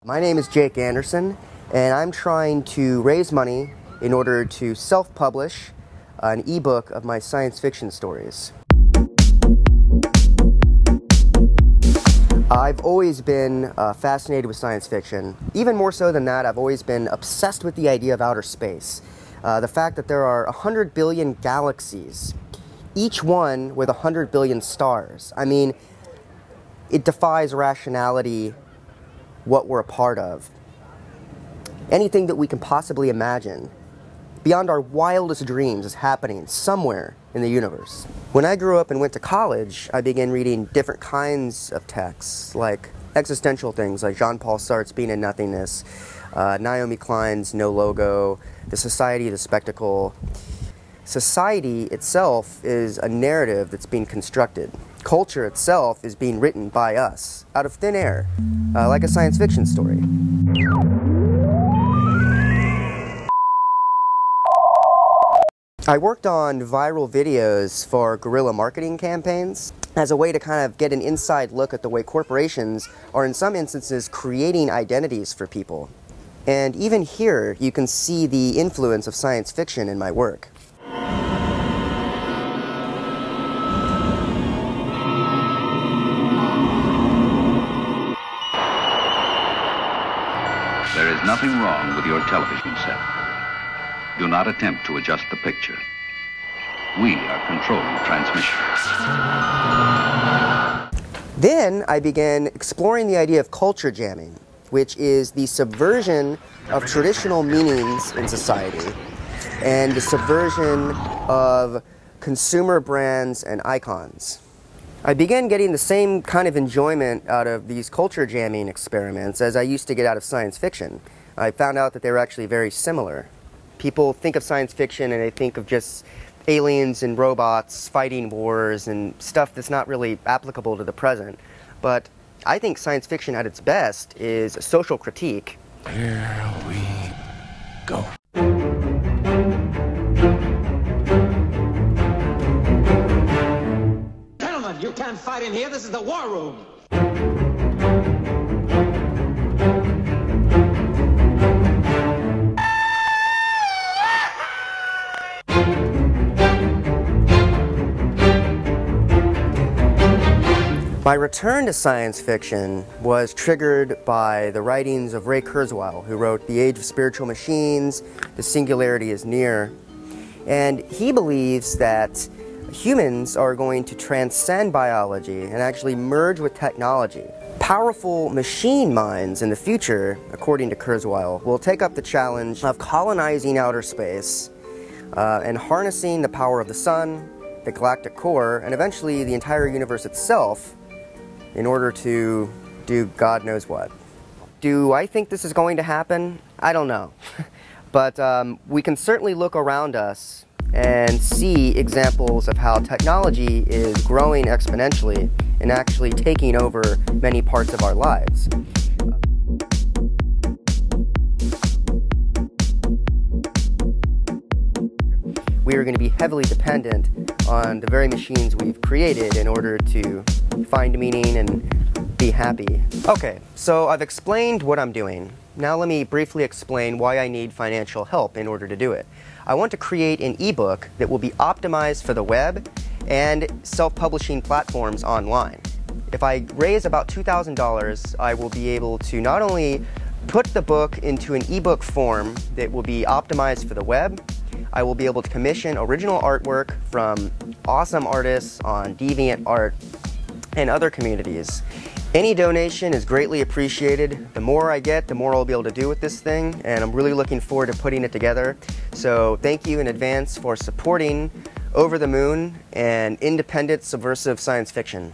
My name is Jake Anderson, and I'm trying to raise money in order to self-publish an ebook of my science fiction stories. I've always been fascinated with science fiction. Even more so than that, I've always been obsessed with the idea of outer space. The fact that there are 100 billion galaxies, each one with 100 billion stars. I mean, it defies rationality what we're a part of. Anything that we can possibly imagine, beyond our wildest dreams, is happening somewhere in the universe. When I grew up and went to college, I began reading different kinds of texts, like existential things like Jean-Paul Sartre's Being in Nothingness, Naomi Klein's No Logo, The Society of the Spectacle. Society itself is a narrative that's being constructed. Culture itself is being written by us, out of thin air, like a science fiction story. I worked on viral videos for guerrilla marketing campaigns as a way to kind of get an inside look at the way corporations are in some instances creating identities for people. And even here, you can see the influence of science fiction in my work. There is nothing wrong with your television set. Do not attempt to adjust the picture. We are controlling transmission. Then I began exploring the idea of culture jamming, which is the subversion of traditional meanings in society and the subversion of consumer brands and icons. I began getting the same kind of enjoyment out of these culture jamming experiments as I used to get out of science fiction. I found out that they were actually very similar. People think of science fiction and they think of just aliens and robots fighting wars and stuff that's not really applicable to the present. But I think science fiction at its best is a social critique. Here we go. Gentlemen, you can't fight in here. This is the war room. My return to science fiction was triggered by the writings of Ray Kurzweil, who wrote The Age of Spiritual Machines, The Singularity is Near. And he believes that humans are going to transcend biology and actually merge with technology. Powerful machine minds in the future, according to Kurzweil, will take up the challenge of colonizing outer space and harnessing the power of the sun, the galactic core, and eventually the entire universe itself in order to do God knows what. Do I think this is going to happen? I don't know. But we can certainly look around us and see examples of how technology is growing exponentially and actually taking over many parts of our lives. We are going to be heavily dependent on the very machines we've created in order to find meaning and be happy. Okay, so I've explained what I'm doing. Now let me briefly explain why I need financial help in order to do it. I want to create an ebook that will be optimized for the web and self-publishing platforms online. If I raise about $2,000, I will be able to not only put the book into an ebook form that will be optimized for the web, I will be able to commission original artwork from awesome artists on DeviantArt and other communities. Any donation is greatly appreciated. The more I get, the more I'll be able to do with this thing, and I'm really looking forward to putting it together. So thank you in advance for supporting Over the Moon and independent subversive science fiction.